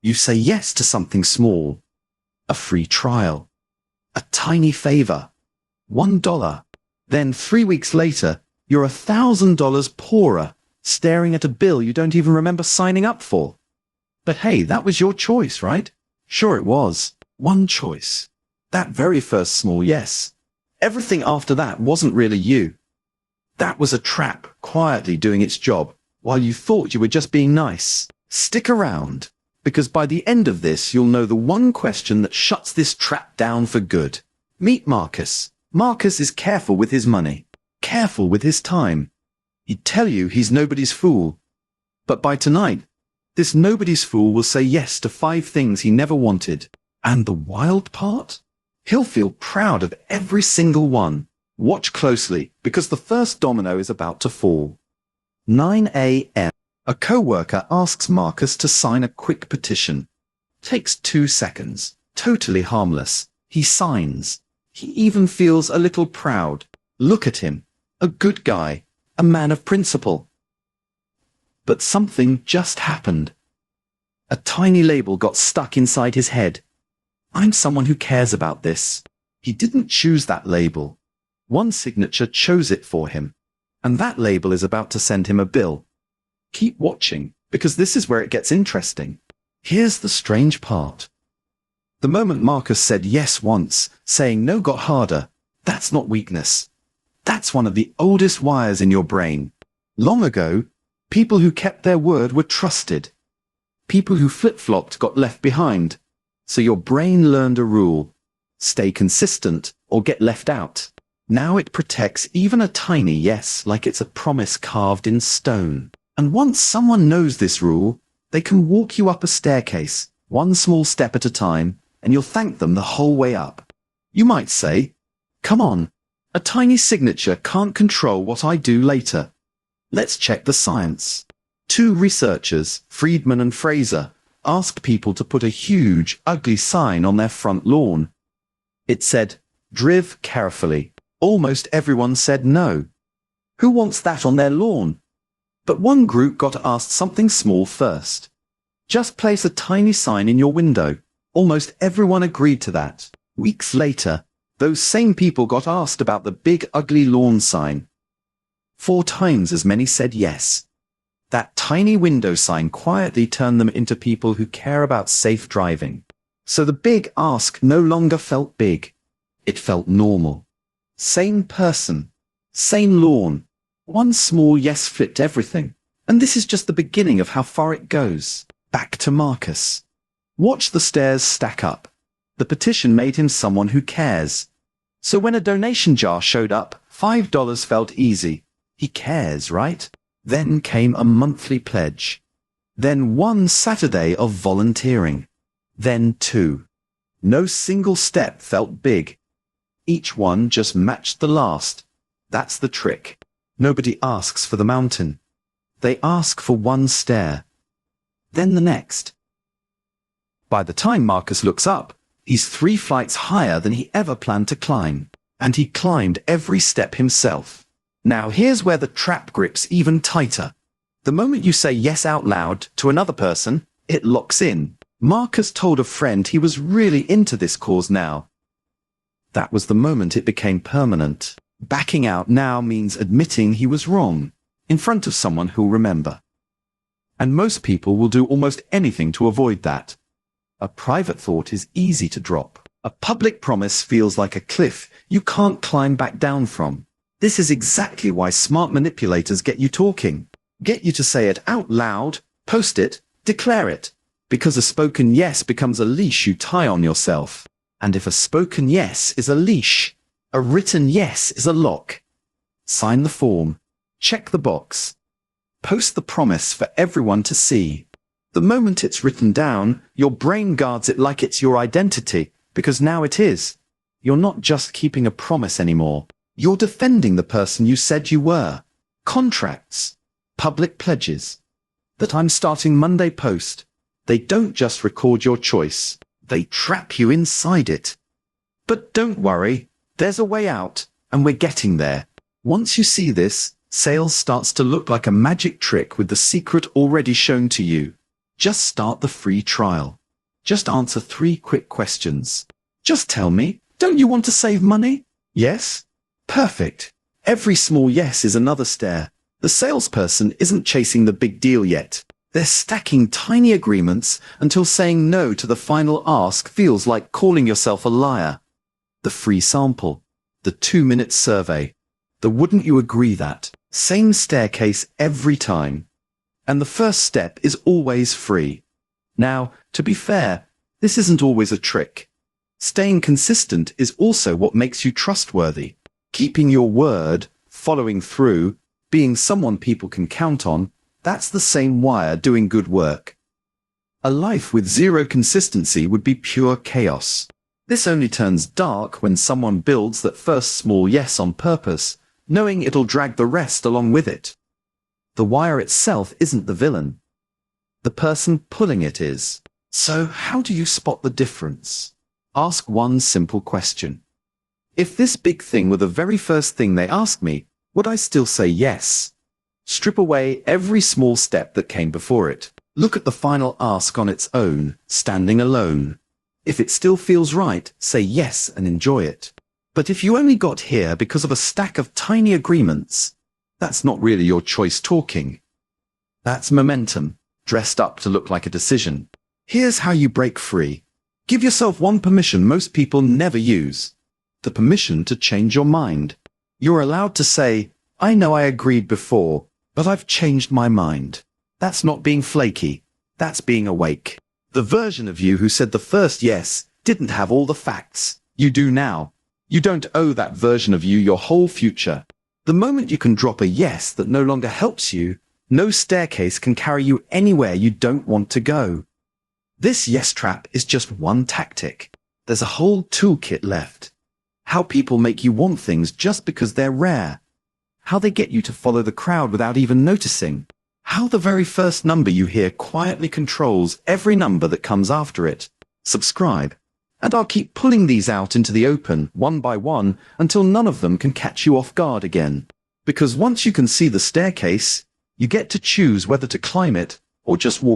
You say yes to something small. A free trial. A tiny favor. $1. Then 3 weeks later, you're $1,000 poorer, staring at a bill you don't even remember signing up for. But hey, that was your choice, right? Sure it was. One choice. That very first small yes. Everything after that wasn't really you. That was a trap, quietly doing its job, while you thought you were just being nice. Stick around, because by the end of this, you'll know the one question that shuts this trap down for good. Meet Marcus. Marcus is careful with his money, careful with his time. He'd tell you he's nobody's fool. But by tonight, this nobody's fool will say yes to 5 things he never wanted. And the wild part? He'll feel proud of every single one. Watch closely, because the first domino is about to fall. 9 a.m. A co-worker asks Marcus to sign a quick petition. Takes 2 seconds. Totally harmless. He signs. He even feels a little proud. Look at him. A good guy. A man of principle. But something just happened. A tiny label got stuck inside his head. I'm someone who cares about this. He didn't choose that label. One signature chose it for him. And that label is about to send him a bill. Keep watching, because this is where it gets interesting. Here's the strange part. The moment Marcus said yes once, saying no got harder. That's not weakness. That's one of the oldest wires in your brain. Long ago, people who kept their word were trusted. People who flip-flopped got left behind. So your brain learned a rule. Stay consistent or get left out. Now it protects even a tiny yes like it's a promise carved in stone. And once someone knows this rule, they can walk you up a staircase, one small step at a time, and you'll thank them the whole way up. You might say, come on, a tiny signature can't control what I do later. Let's check the science. 2 researchers, Friedman and Fraser, asked people to put a huge, ugly sign on their front lawn. It said, "Drive carefully." Almost everyone said no. Who wants that on their lawn? But one group got asked something small first. Just place a tiny sign in your window. Almost everyone agreed to that. Weeks later, those same people got asked about the big ugly lawn sign. 4 times as many said yes. That tiny window sign quietly turned them into people who care about safe driving. So the big ask no longer felt big. It felt normal. Same person. Same lawn. One small yes flipped everything. And this is just the beginning of how far it goes. Back to Marcus. Watch the stairs stack up. The petition made him someone who cares. So when a donation jar showed up, $5 felt easy. He cares, right? Then came a monthly pledge. Then 1 Saturday of volunteering. Then 2. No single step felt big. Each one just matched the last. That's the trick. Nobody asks for the mountain. They ask for 1 stair. Then the next. By the time Marcus looks up, he's 3 flights higher than he ever planned to climb. And he climbed every step himself. Now here's where the trap grips even tighter. The moment you say yes out loud to another person, it locks in. Marcus told a friend he was really into this cause now. That was the moment it became permanent. Backing out now means admitting he was wrong, in front of someone who'll remember. And most people will do almost anything to avoid that. A private thought is easy to drop. A public promise feels like a cliff you can't climb back down from. This is exactly why smart manipulators get you talking. Get you to say it out loud, post it, declare it. Because a spoken yes becomes a leash you tie on yourself. And if a spoken yes is a leash, a written yes is a lock. Sign the form. Check the box. Post the promise for everyone to see. The moment it's written down, your brain guards it like it's your identity, because now it is. You're not just keeping a promise anymore. You're defending the person you said you were. Contracts. Public pledges. That I'm starting Monday post. They don't just record your choice. They trap you inside it. But don't worry. There's a way out, and we're getting there. Once you see this, sales starts to look like a magic trick with the secret already shown to you. Just start the free trial. Just answer 3 quick questions. Just tell me, don't you want to save money? Yes? Perfect. Every small yes is another stare. The salesperson isn't chasing the big deal yet. They're stacking tiny agreements until saying no to the final ask feels like calling yourself a liar. The free sample. The 2-minute survey. The wouldn't you agree that? Same staircase every time. And the first step is always free. Now, to be fair, this isn't always a trick. Staying consistent is also what makes you trustworthy. Keeping your word, following through, being someone people can count on, that's the same wire doing good work. A life with zero consistency would be pure chaos. This only turns dark when someone builds that first small yes on purpose, knowing it'll drag the rest along with it. The wire itself isn't the villain. The person pulling it is. So how do you spot the difference? Ask one simple question. If this big thing were the very first thing they asked me, would I still say yes? Strip away every small step that came before it. Look at the final ask on its own, standing alone. If it still feels right, say yes and enjoy it. But if you only got here because of a stack of tiny agreements, that's not really your choice talking. That's momentum, dressed up to look like a decision. Here's how you break free. Give yourself one permission most people never use. The permission to change your mind. You're allowed to say, I know I agreed before, but I've changed my mind. That's not being flaky. That's being awake. The version of you who said the first yes didn't have all the facts. You do now. You don't owe that version of you your whole future. The moment you can drop a yes that no longer helps you, no staircase can carry you anywhere you don't want to go. This yes trap is just one tactic. There's a whole toolkit left. How people make you want things just because they're rare. How they get you to follow the crowd without even noticing. How the very first number you hear quietly controls every number that comes after it. Subscribe. And I'll keep pulling these out into the open, one by one, until none of them can catch you off guard again. Because once you can see the staircase, you get to choose whether to climb it or just walk